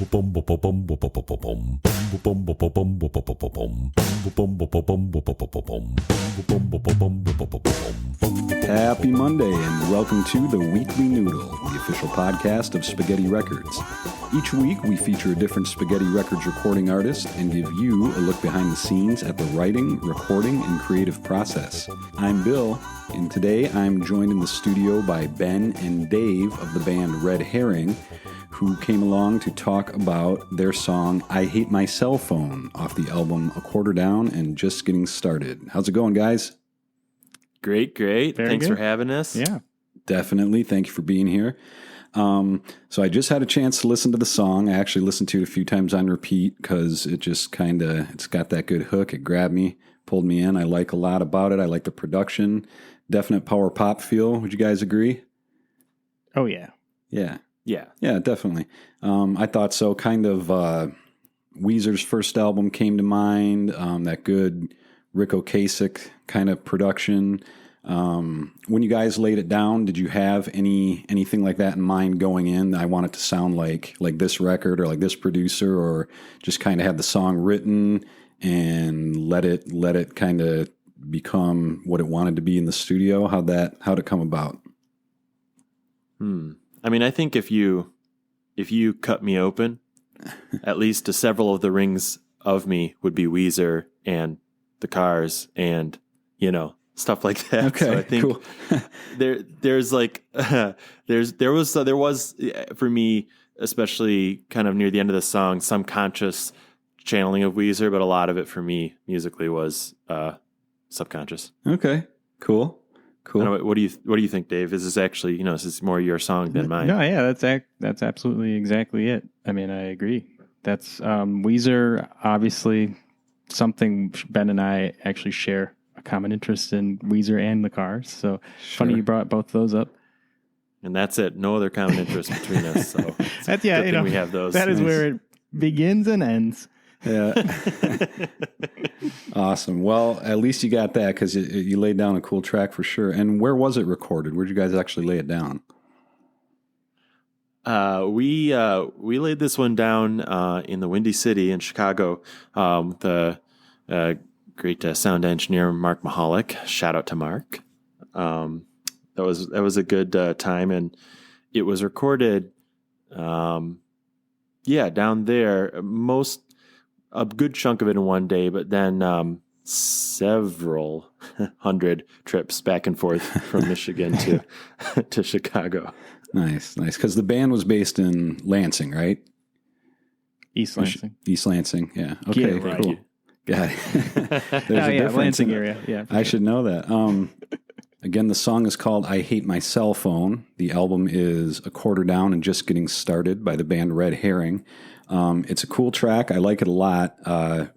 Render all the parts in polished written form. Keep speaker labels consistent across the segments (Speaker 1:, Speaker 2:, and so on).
Speaker 1: Happy Monday and welcome to the Weekly Noodle, the official podcast of Spaghetti Records. Each week we feature a different Spaghetti Records recording artist and give you a look behind the scenes at the writing, recording, and creative process. I'm Bill, and today I'm joined in the studio by Ben and Dave of the band Red Herring, who came along to talk about their song I Hate My Cellphone off the album A Quarter Down and Just Getting Started. How's it going, guys?
Speaker 2: Great.
Speaker 3: Very
Speaker 2: Thanks
Speaker 3: good.
Speaker 2: for having us.
Speaker 3: Yeah.
Speaker 1: Definitely. Thank you for being here. So I just had a chance to listen to the song. I actually listened to it a few times on repeat because it just it's got that good hook. It grabbed me, pulled me in. I like a lot about it. I like the production. Definite power pop feel. Would you guys agree?
Speaker 3: Oh, yeah.
Speaker 1: Yeah.
Speaker 2: Yeah,
Speaker 1: Definitely. I thought so. Kind of Weezer's first album came to mind. That good Rick Ocasek kind of production. When you guys laid it down, did you have anything like that in mind going in? I want it to sound like this record or like this producer, or just kind of had the song written and let it kind of become what it wanted to be in the studio? How'd it come about?
Speaker 2: I mean, I think if you cut me open, at least to several of the rings of me would be Weezer and the Cars and, stuff like that.
Speaker 1: Okay,
Speaker 2: so I think
Speaker 1: cool.
Speaker 2: there was for me, especially kind of near the end of the song, some conscious channeling of Weezer, but a lot of it for me musically was subconscious.
Speaker 1: Okay, cool.
Speaker 2: What do you think, Dave? Is this actually, this is more your song than mine?
Speaker 3: No, yeah, that's absolutely exactly it. I mean, I agree. That's Weezer, obviously something Ben and I actually share a common interest in, Weezer and the Cars. So funny you brought both those up.
Speaker 2: And that's it. No other common interest between us. So
Speaker 3: that's,
Speaker 2: we have those.
Speaker 3: That is where it begins and ends.
Speaker 1: Yeah. Awesome. Well, at least you got that because you laid down a cool track for sure. And where was it recorded? Where'd you guys actually lay it down?
Speaker 2: We laid this one down in the Windy City in Chicago. The great sound engineer Mark Mahalik. Shout out to Mark. That was a good time, and it was recorded. Down there. A good chunk of it in one day, but then several hundred trips back and forth from Michigan to Chicago.
Speaker 1: Nice. Because the band was based in Lansing, right?
Speaker 3: East Lansing.
Speaker 1: East Lansing, yeah. Okay,
Speaker 2: yeah, right.
Speaker 1: Cool. Got it. There's a difference
Speaker 3: Lansing area. Yeah,
Speaker 1: I should know that. Again, the song is called I Hate My Cellphone. The album is A Quarter Down and Just Getting Started by the band Red Herring. It's a cool track. I like it a lot.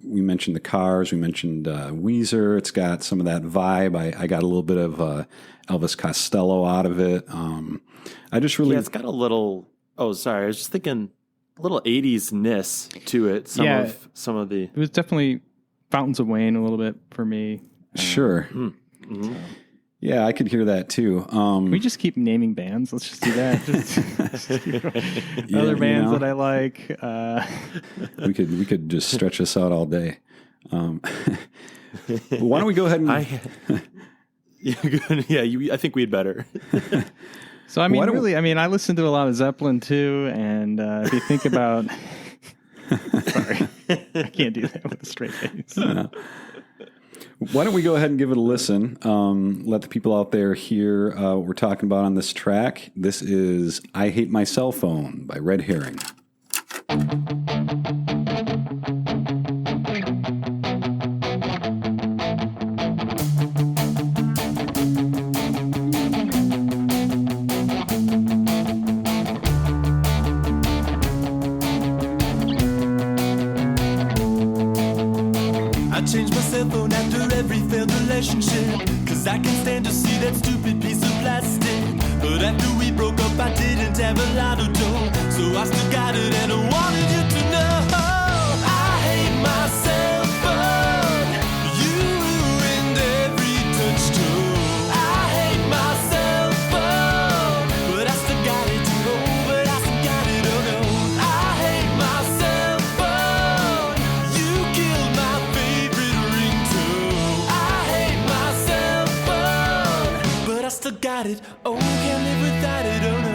Speaker 1: We mentioned the Cars. We mentioned Weezer. It's got some of that vibe. I got a little bit of Elvis Costello out of it. I just really...
Speaker 2: Yeah, it's got a little... Oh, sorry. I was just thinking a little 80s-ness to it. Some of the...
Speaker 3: It was definitely Fountains of Wayne a little bit for me.
Speaker 1: Sure.
Speaker 2: Mm-hmm.
Speaker 1: Yeah, I could hear that too.
Speaker 3: Can we just keep naming bands? Let's just do that. Other bands that I like.
Speaker 1: We could just stretch this out all day. Why don't we go ahead and...
Speaker 2: I think we'd better.
Speaker 3: So, I mean, I listen to a lot of Zeppelin too, and if you think about... Sorry, I can't do that with a straight face.
Speaker 1: Why don't we go ahead and give it a listen? Let the people out there hear what we're talking about on this track. This is I Hate My Cellphone by Red Herring.
Speaker 4: Change my cell phone after every failed relationship, 'cause I can stand to see that stupid piece of plastic. But after we broke up I didn't have a lot of dough, so I still got it and I wanted you to know I hate my cell phone. You ruined every touch tone. I hate my cell phone, but I still got it to know, but I still got it, oh no. I hate my it. Oh, can't live without it. Oh no.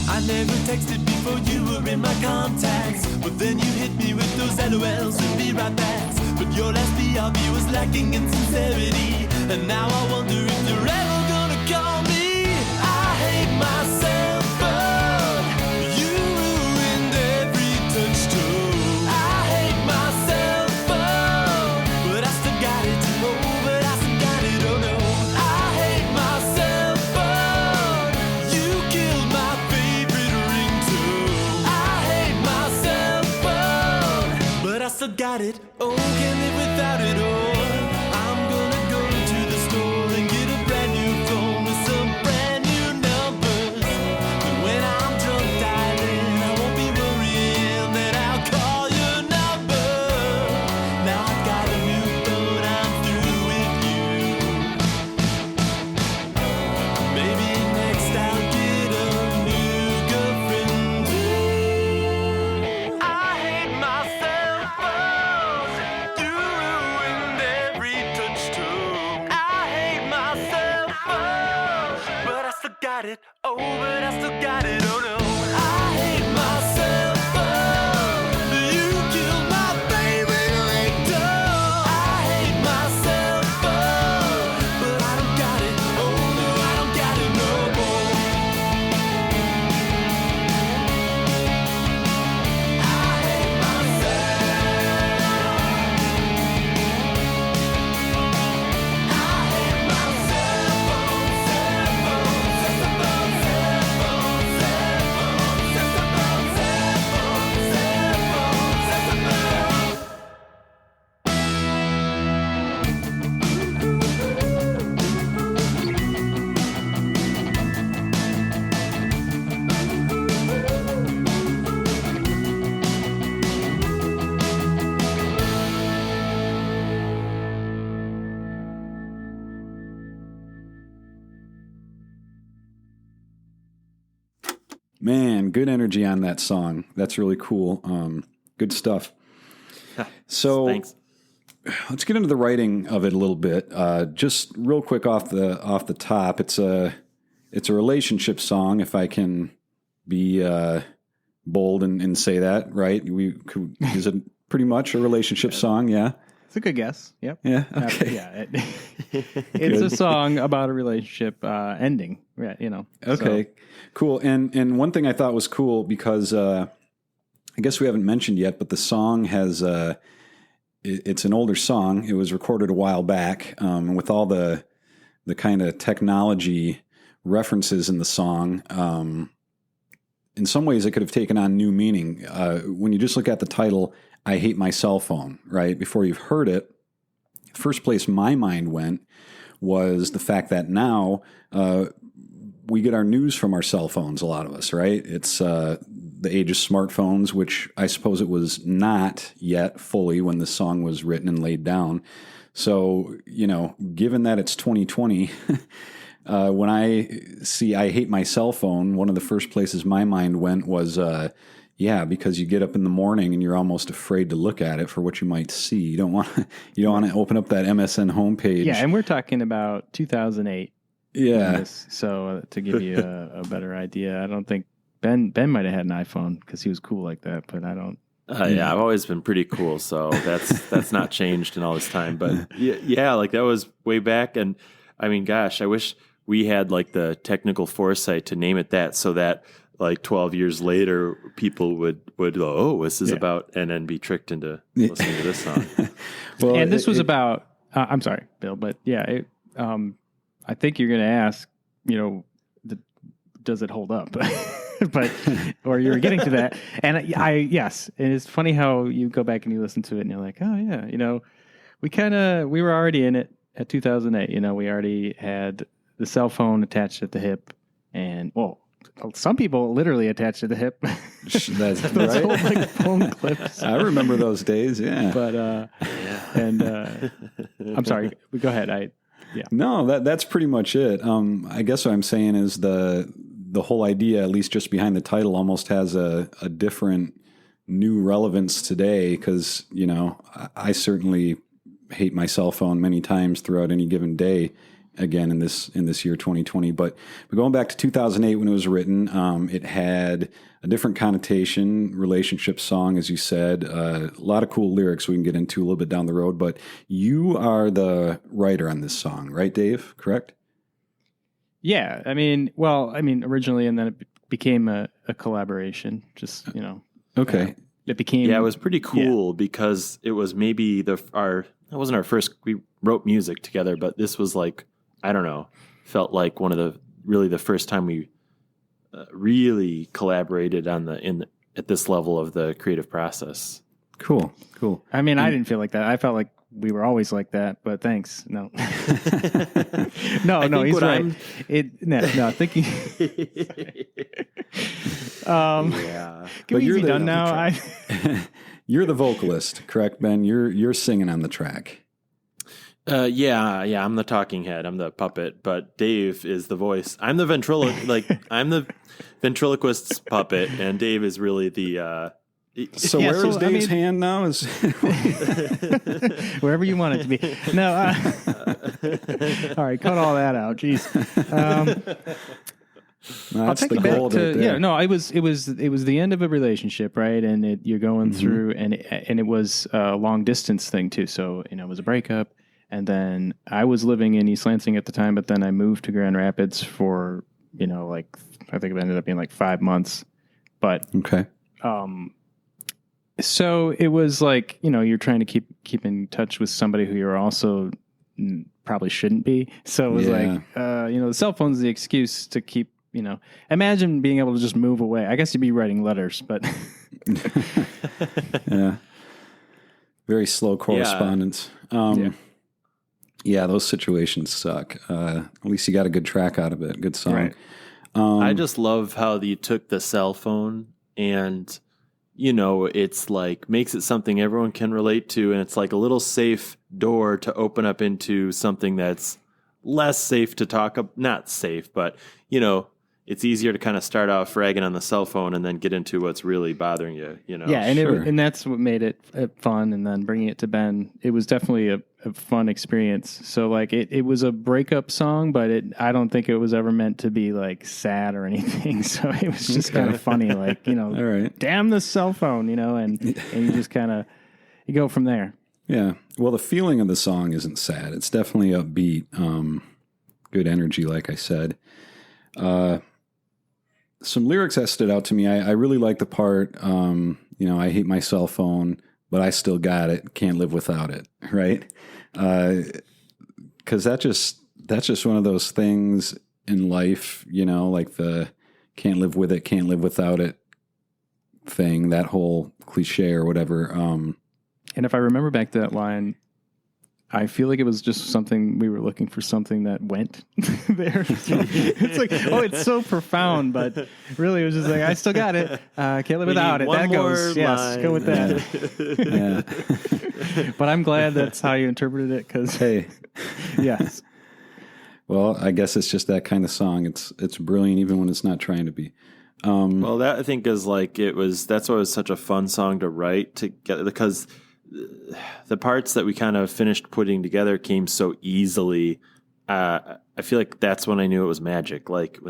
Speaker 4: I never texted before you were in my contacts, but then you hit me with those LOLs and be right backs. But your last BRB was lacking in sincerity, and now I wonder if you're ever gonna call me. I hate my cell phone. You ruined every touch tone. I hate my cell phone, but I still got it. Oh, but I still got it. Oh no. I hate my cell phone. You killed my favorite ringtone. I hate my cell phone, but I still got it. Oh, can't live without it. Oh, I'm gonna go to the store and get a brand new phone with some brand new numbers. And when I'm drunk dialing, I won't be worrying that I'll call your number. Now I've got a new phone, I'm through with you. Maybe next I'll get a new girlfriend too. I hate my cell phone. You ruined every touch tone. I hate my cell phone, but I still got it. Oh, but I still got it. Oh no. I hate my cell phone. You killed my favorite ringtone. I hate my cell phone, but I don't got it. Oh no, I don't got it no more. I hate myself. I hate my cell phone, cell phone, cell phone, cell phone, cell phone, cell phone, cell phone, cell phone, cell phone.
Speaker 1: Man, good energy on that song. That's really cool. Good stuff. So
Speaker 2: Thanks.
Speaker 1: let's get into the writing of it a little bit. Just real quick off the top, it's a relationship song. If I can be bold and say that, right? Is it pretty much a relationship song? Yeah.
Speaker 3: It's a good guess. Yep.
Speaker 1: Yeah. Okay.
Speaker 3: It's a song about a relationship ending. Yeah, you know.
Speaker 1: Okay, cool. And one thing I thought was cool because I guess we haven't mentioned yet, but the song has it's an older song. It was recorded a while back, with all the kind of technology references in the song. In some ways, it could have taken on new meaning. When you just look at the title, "I Hate My Cellphone," right? Before you've heard it, first place my mind went was the fact that now we get our news from our cell phones, a lot of us, right? It's the age of smartphones, which I suppose it was not yet fully when the song was written and laid down. So, given that it's 2020, when I see "I Hate My Cellphone," one of the first places my mind went was, because you get up in the morning and you're almost afraid to look at it for what you might see. You don't want to open up that MSN homepage.
Speaker 3: Yeah, and we're talking about 2008.
Speaker 1: Yeah.
Speaker 3: So to give you a better idea, I don't think Ben might have had an iPhone because he was cool like that, but I don't.
Speaker 2: Yeah, I've always been pretty cool, so that's not changed in all this time. But yeah, like that was way back, and I mean, gosh, I wish we had like the technical foresight to name it that, so that like 12 years later, people would go, "Oh, this is about," and then be tricked into listening to this song.
Speaker 3: Well, and this was about. I'm sorry, Bill, but yeah, I think you're going to ask, does it hold up? But or you're getting to that, and yes, and it's funny how you go back and you listen to it, and you're like, oh yeah, we were already in it at 2008. We already had the cell phone attached at the hip, and some people literally attached to the hip.
Speaker 1: That's
Speaker 3: those
Speaker 1: right.
Speaker 3: old like phone clips.
Speaker 1: I remember those days. Yeah,
Speaker 3: but I'm sorry. Go ahead.
Speaker 1: No, that's pretty much it. I guess what I'm saying is the whole idea, at least just behind the title, almost has a different new relevance today because, you know, I certainly hate my cell phone many times throughout any given day, again, in this year 2020. But going back to 2008 when it was written, it had a different connotation, relationship song, as you said, a lot of cool lyrics we can get into a little bit down the road. But you are the writer on this song, right, Dave? Correct?
Speaker 3: Yeah. I mean, originally, and then it became a collaboration, just, you know.
Speaker 1: Okay.
Speaker 3: It became...
Speaker 2: Yeah, it was pretty cool because it was maybe it wasn't our first, we wrote music together, but this was like, I don't know, felt like one of the first time we really collaborated at this level of the creative process.
Speaker 1: Cool.
Speaker 3: I mean, I didn't feel like that. I felt like we were always like that, but thanks. No. no, he's right. Thinking.
Speaker 1: Yeah.
Speaker 3: Can we be done now?
Speaker 1: You're the vocalist, correct, Ben? You're singing on the track.
Speaker 2: Yeah, I'm the talking head. I'm the puppet, but Dave is the voice. I'm the I'm the ventriloquist's puppet, and Dave is really the.
Speaker 1: Where is Dave's hand now? Is
Speaker 3: wherever you want it to be. No. All right, cut all that out. Jeez. I'll take it back to it was the end of a relationship, right? And you're going through, and it was a long distance thing too. So it was a breakup. And then I was living in East Lansing at the time, but then I moved to Grand Rapids for, I think it ended up being like 5 months. But,
Speaker 1: okay.
Speaker 3: So it was like, you're trying to keep in touch with somebody who you're also probably shouldn't be. So it was like, the cell phone's the excuse to keep, imagine being able to just move away. I guess you'd be writing letters, but.
Speaker 1: Yeah. Very slow correspondence. Yeah, those situations suck. At least you got a good track out of it. Good song.
Speaker 3: Right.
Speaker 2: I just love how you took the cell phone and, it's like makes it something everyone can relate to. And it's like a little safe door to open up into something that's less safe to talk about. Not safe, but, it's easier to kind of start off ragging on the cell phone and then get into what's really bothering you,
Speaker 3: Yeah, and and that's what made it fun. And then bringing it to Ben, it was definitely a fun experience. So like it was a breakup song, but I don't think it was ever meant to be like sad or anything. So it was just kind of funny, like,
Speaker 1: all right.
Speaker 3: Damn the cell phone, and you just kind of, you go from there.
Speaker 1: Yeah. Well, the feeling of the song isn't sad. It's definitely upbeat. Good energy, like I said. Some lyrics that stood out to me. I really like the part, I hate my cell phone, but I still got it. Can't live without it. Right. Cause that's just one of those things in life, like the can't live with it, can't live without it thing, that whole cliche or whatever.
Speaker 3: And if I remember back to that line, I feel like it was just something we were looking for, something that went there. So it's like, it's so profound, but really it was just like, I still got it. Can't live without it. That goes, yes, go with that. Yeah. But I'm glad that's how you interpreted it, because
Speaker 1: hey,
Speaker 3: yes.
Speaker 1: Well, I guess it's just that kind of song. It's brilliant even when it's not trying to be.
Speaker 2: Well, that I think is like that's why it was such a fun song to write together, because the parts that we kind of finished putting together came so easily. I feel like that's when I knew it was magic. Like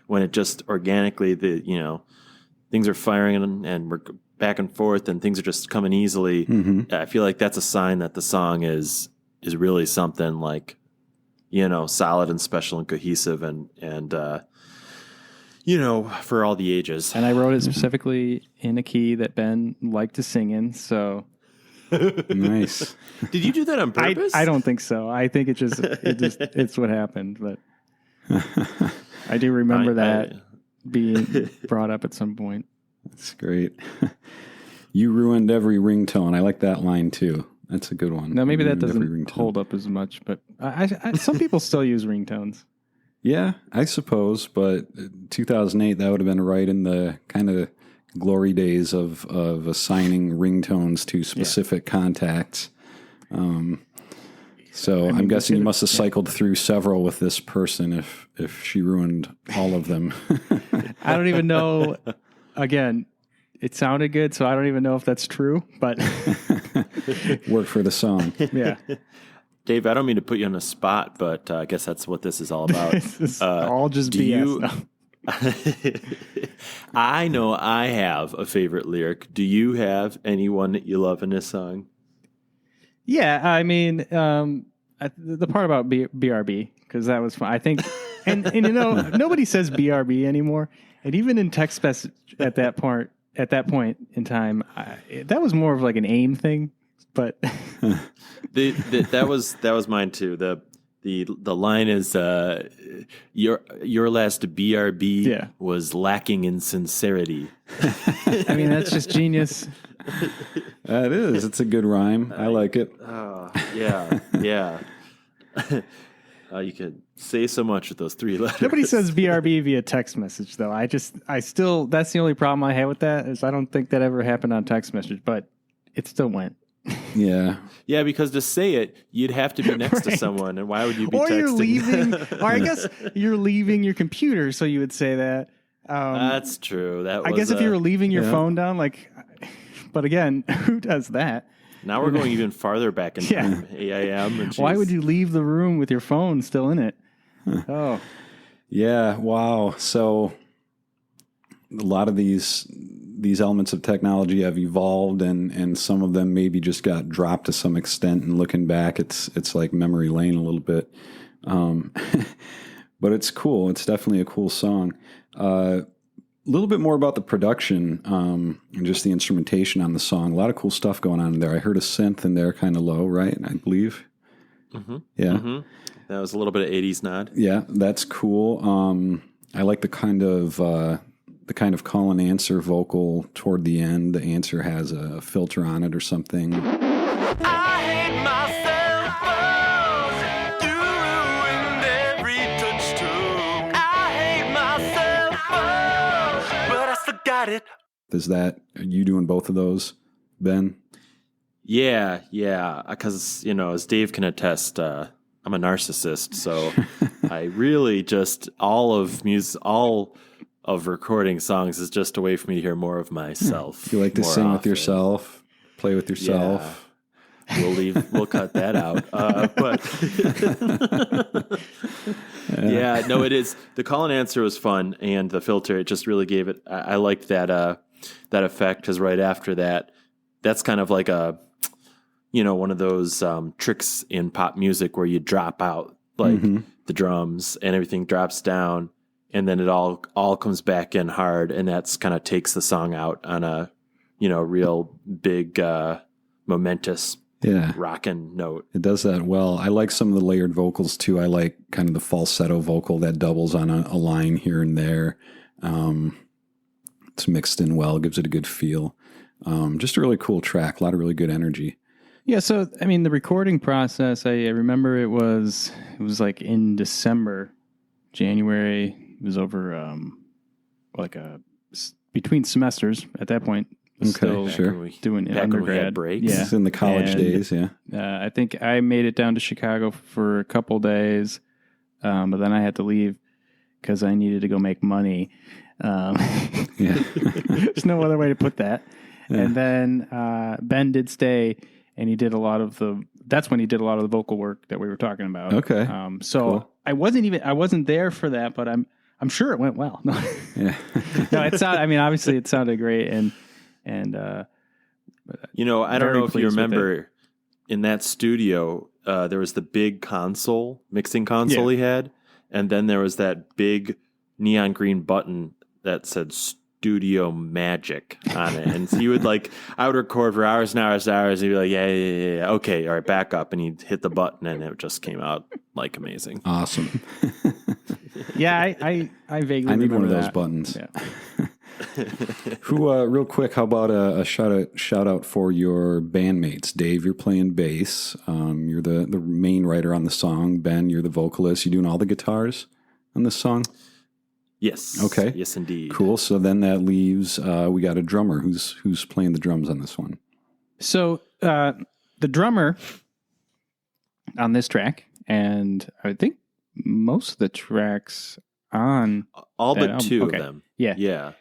Speaker 2: when it just organically, things are firing and we're back and forth and things are just coming easily. Mm-hmm. I feel like that's a sign that the song is really something like, solid and special and cohesive and for all the ages.
Speaker 3: And I wrote it specifically in a key that Ben liked to sing in, so.
Speaker 1: Nice.
Speaker 2: Did you do that on purpose?
Speaker 3: I don't think so. I think it's what happened, but I do remember that being brought up at some point.
Speaker 1: That's great. You ruined every ringtone. I like that line too. That's a good one.
Speaker 3: Now maybe that doesn't hold up as much, but some people still use ringtones.
Speaker 1: Yeah, I suppose, but 2008, that would have been right in the kind of glory days of assigning ringtones to specific contacts. So I'm guessing you must have cycled through several with this person if she ruined all of them.
Speaker 3: I don't even know. Again, it sounded good, so I don't even know if that's true, but
Speaker 1: Work for the song.
Speaker 3: yeah.
Speaker 2: Dave, I don't mean to put you on the spot, but I guess that's what this is all about.
Speaker 3: It's all just BS.
Speaker 2: I know I have a favorite lyric. Do you have anyone that you love in this song?
Speaker 3: Yeah, I mean, the part about BRB, because that was fun. I think, and nobody says BRB anymore, and even in text message at that point in time, that was more of like an AIM thing. But
Speaker 2: that was mine too. The line is your last BRB was lacking in sincerity.
Speaker 3: I mean, that's just genius.
Speaker 1: That is. It's a good rhyme. I like it.
Speaker 2: Yeah. You could say so much with those three letters.
Speaker 3: Nobody says BRB via text message, though. I still, that's the only problem I had with that is I don't think that ever happened on text message, but it still went.
Speaker 1: Yeah.
Speaker 2: Yeah, because to say it, you'd have to be next to someone, and why would you be
Speaker 3: or
Speaker 2: texting?
Speaker 3: You're leaving, or I guess you're leaving your computer, so you would say that.
Speaker 2: That's true.
Speaker 3: I guess if you were leaving your phone down, but again, who does that?
Speaker 2: Now we're going even farther back in time. AIM. And
Speaker 3: why would you leave the room with your phone still in it? Oh.
Speaker 1: Yeah. Wow. So a lot of these elements of technology have evolved, and some of them maybe just got dropped to some extent. And looking back, it's like memory lane a little bit. But it's cool. It's definitely a cool song. A little bit more about the production and just the instrumentation on the song. A lot of cool stuff going on in there. I heard a synth in there, kind of low, right? I believe.
Speaker 2: Mm-hmm.
Speaker 1: Yeah.
Speaker 2: Mm-hmm. That was a little bit of 80s nod.
Speaker 1: Yeah, that's cool. I like the kind of call and answer vocal toward the end. The answer has a filter on it or something.
Speaker 4: I hate myself. You ruined every touchstone. I hate myself, but I still got it.
Speaker 1: Are you doing both of those, Ben?
Speaker 2: Yeah. Because, as Dave can attest, I'm a narcissist. So I really just, all of recording songs is just a way for me to hear more of myself.
Speaker 1: You like to sing with yourself, play with yourself.
Speaker 2: Yeah. We'll cut that out. No, it is. The call and answer was fun, and the filter, it just really gave it. I liked that effect, because right after that, that's kind of like one of those tricks in pop music where you drop out the drums and everything drops down, and then it all comes back in hard, and that's kind of takes the song out on a real big momentous rockin' note.
Speaker 1: It does that well. I like some of the layered vocals too. I like kind of the falsetto vocal that doubles on a line here and there. It's mixed in well, gives it a good feel. Just a really cool track, a lot of really good energy.
Speaker 3: Yeah, so I mean the recording process, I remember it was like in December, January. It was over between semesters at that point.
Speaker 1: Okay, sure.
Speaker 3: Doing undergrad
Speaker 2: breaks.
Speaker 3: Yeah,
Speaker 1: in the college days. Yeah,
Speaker 3: I think I made it down to Chicago for a couple days, but then I had to leave because I needed to go make money. There's no other way to put that. Yeah. And then Ben did stay, and he did a lot of that's when he did a lot of the vocal work that we were talking about.
Speaker 1: Okay.
Speaker 3: Cool. I wasn't there for that, but I'm sure it went well.
Speaker 1: Yeah.
Speaker 3: No, obviously it sounded great, and
Speaker 2: I don't know if you remember in that studio, there was the big mixing console he had, and then there was that big neon green button that said Studio Magic on it. And so he would I would record for hours and hours and hours. And he'd be like, yeah. Okay. All right. Back up. And he'd hit the button and it just came out amazing.
Speaker 1: Awesome.
Speaker 3: Yeah. I vaguely
Speaker 1: I need one of those
Speaker 3: that.
Speaker 1: buttons.
Speaker 3: Yeah.
Speaker 1: Who, real quick, how about a shout out for your bandmates? Dave, you're playing bass. You're the main writer on the song. Ben, you're the vocalist. You doing all the guitars on this song?
Speaker 2: Yes.
Speaker 1: Okay.
Speaker 2: Yes, indeed.
Speaker 1: Cool. So then that leaves, we got a drummer. Who's playing the drums on this one?
Speaker 3: So the drummer on this track, and I think most of the tracks on
Speaker 2: All
Speaker 3: that
Speaker 2: but
Speaker 3: album.
Speaker 2: two
Speaker 3: Okay.
Speaker 2: of them.
Speaker 3: Yeah.
Speaker 2: Yeah.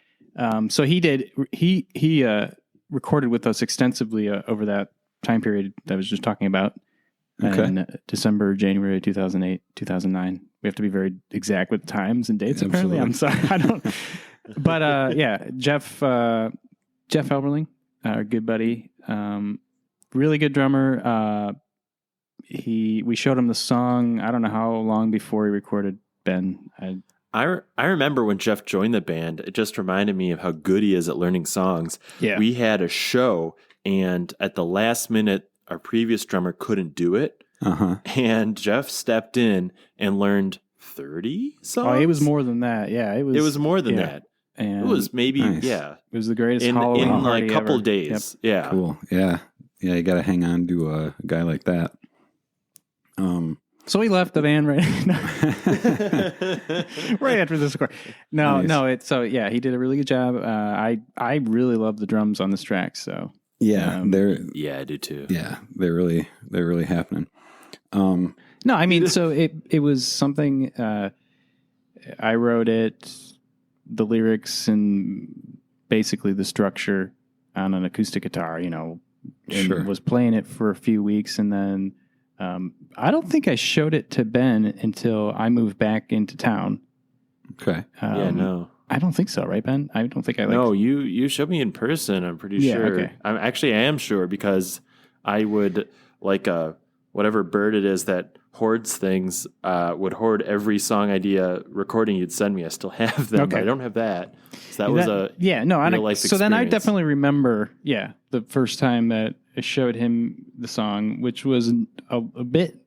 Speaker 3: So he recorded with us extensively over that time period that I was just talking about.
Speaker 1: Okay.
Speaker 3: In December, January 2008, 2009. We have to be very exact with times and dates. Apparently,
Speaker 1: Absolutely.
Speaker 3: I'm sorry, I don't. But Jeff Elberling, our good buddy, really good drummer. We showed him the song. I don't know how long before he recorded Ben.
Speaker 2: I remember when Jeff joined the band, it just reminded me of how good he is at learning songs.
Speaker 3: Yeah.
Speaker 2: We had a show, and at the last minute, our previous drummer couldn't do it.
Speaker 1: Uh-huh.
Speaker 2: And Jeff stepped in and learned 30 songs.
Speaker 3: Oh, it was more than that. Yeah, it was
Speaker 2: more than that.
Speaker 3: And
Speaker 2: It was maybe,
Speaker 1: Nice.
Speaker 2: yeah,
Speaker 3: it was the greatest
Speaker 2: in
Speaker 3: Halloween
Speaker 2: like a
Speaker 3: party
Speaker 2: couple
Speaker 3: ever.
Speaker 2: days. Yeah.
Speaker 1: Cool. Yeah. Yeah, you got to hang on to a guy like that.
Speaker 3: So he left the band right right after this record.
Speaker 1: Nice.
Speaker 3: He did a really good job. I really love the drums on this track. So
Speaker 1: Yeah,
Speaker 2: Yeah, I do too.
Speaker 1: they're really happening.
Speaker 3: no, I mean, so it was something. I wrote it, the lyrics, and basically the structure on an acoustic guitar. And
Speaker 1: Sure.
Speaker 3: was playing it for a few weeks, and then I don't think I showed it to Ben until I moved back into town.
Speaker 1: Okay.
Speaker 2: No.
Speaker 3: I don't think so, right, Ben? I don't think I
Speaker 2: No, you showed me in person, I'm pretty
Speaker 3: Yeah,
Speaker 2: sure.
Speaker 3: okay.
Speaker 2: I am sure because I would, like whatever bird it is that hoards things, would hoard every song idea recording you'd send me. I still have them, but
Speaker 3: Okay.
Speaker 2: I don't have that. So that was a
Speaker 3: real
Speaker 2: life
Speaker 3: so then I
Speaker 2: experience.
Speaker 3: definitely remember, the first time that I showed him the song, which was a bit,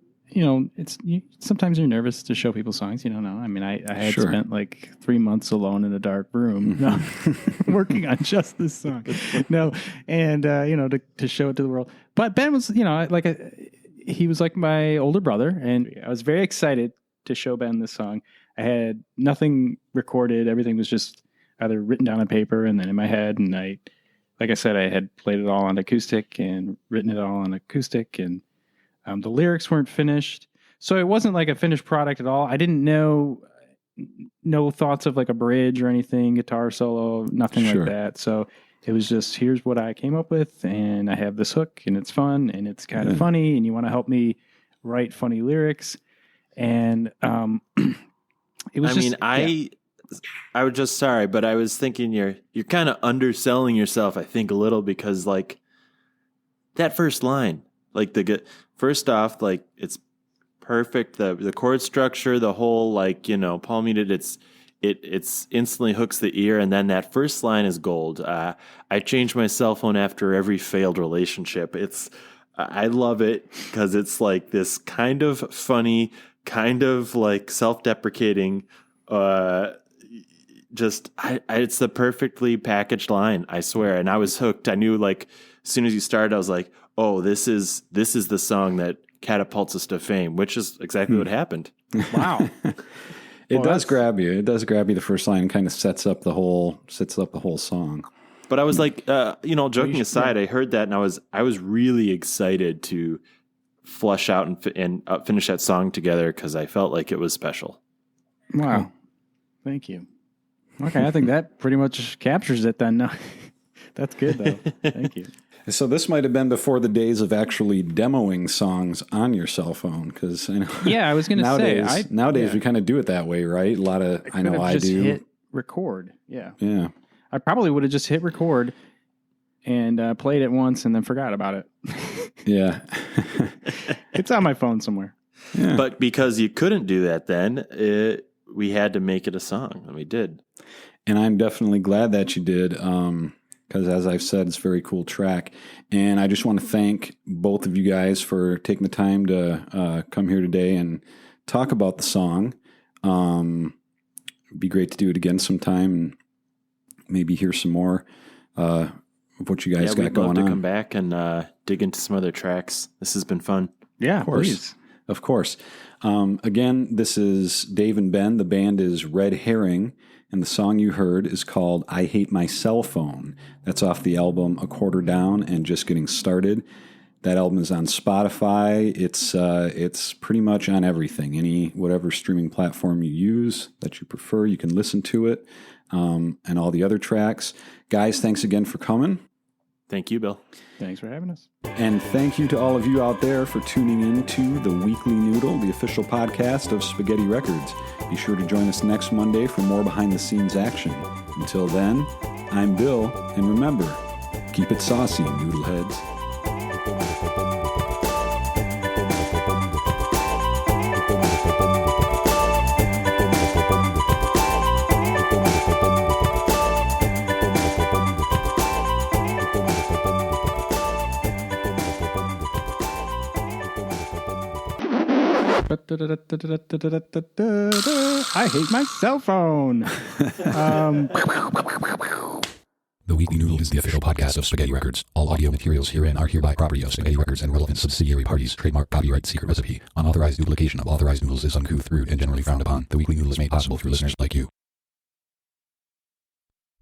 Speaker 3: sometimes you're nervous to show people songs. You don't know. I mean, I had
Speaker 1: Sure.
Speaker 3: spent like 3 months alone in a dark room working on just this song. And to show it to the world. But Ben was, he was like my older brother, and I was very excited to show Ben this song. I had nothing recorded. Everything was just either written down on paper and then in my head. And like I said, I had played it all on acoustic and written it all on acoustic, and the lyrics weren't finished. So it wasn't like a finished product at all. I didn't know, no thoughts of like a bridge or anything, guitar solo, nothing
Speaker 1: Sure.
Speaker 3: like that. So it was just, here's what I came up with, and I have this hook, and it's fun, and it's kind of funny, and you want to help me write funny lyrics. And it was
Speaker 2: I was just sorry, but I was thinking you're kind of underselling yourself, I think, a little, because like that first line, like first off, like it's perfect. The chord structure, the whole palm muted, it's instantly hooks the ear, and then that first line is gold. I change my cell phone after every failed relationship. I love it because it's like this kind of funny, kind of like self-deprecating, it's the perfectly packaged line, I swear. And I was hooked. I knew, like, as soon as you started, I was like, oh, this is the song that catapults us to fame, which is exactly what happened.
Speaker 3: wow.
Speaker 1: It does grab you. It does grab you. The first line kind of sets up the whole song.
Speaker 2: But I was like, joking aside, I heard that and I was really excited to flush out and finish that song together because I felt like it was special.
Speaker 3: Wow. Thank you. Okay, I think that pretty much captures it then. No, that's good though. Thank you.
Speaker 1: So this might have been before the days of actually demoing songs on your cell phone, because
Speaker 3: Yeah, I was going to say
Speaker 1: nowadays we kind of do it that way, right? A lot of I know I do.
Speaker 3: Hit record. Yeah.
Speaker 1: Yeah.
Speaker 3: I probably would have just hit record and played it once and then forgot about it.
Speaker 1: Yeah.
Speaker 3: It's on my phone somewhere.
Speaker 1: Yeah.
Speaker 2: But because you couldn't do that then, we had to make it a song, and we did.
Speaker 1: And I'm definitely glad that you did, because as I've said, it's a very cool track. And I just want to thank both of you guys for taking the time to come here today and talk about the song. It'd be great to do it again sometime and maybe hear some more of what you guys got
Speaker 2: we'd
Speaker 1: going
Speaker 2: love to
Speaker 1: on.
Speaker 2: come back and dig into some other tracks. This has been fun.
Speaker 3: Yeah,
Speaker 1: Of course.
Speaker 3: please.
Speaker 1: Of course. Again, this is Dave and Ben. The band is Red Herring, and the song you heard is called I Hate My Cellphone. That's off the album A Quarter Down and Just Getting Started. That album is on Spotify. It's pretty much on everything. Whatever streaming platform you use that you prefer, you can listen to it, and all the other tracks. Guys, thanks again for coming.
Speaker 2: Thank you, Bill.
Speaker 3: Thanks for having us.
Speaker 1: And thank you to all of you out there for tuning in to The Weekly Noodle, the official podcast of Spaghetti Records. Be sure to join us next Monday for more behind-the-scenes action. Until then, I'm Bill, and remember, keep it saucy, Noodleheads.
Speaker 3: I hate my cell phone.
Speaker 5: The Weekly Noodle is the official podcast of Spaghetti Records. All audio materials herein are hereby property of Spaghetti Records and relevant subsidiary parties. Trademark, copyright, secret recipe. Unauthorized duplication of authorized noodles is uncouth, rude, and generally frowned upon. The Weekly Noodle is made possible through listeners like you.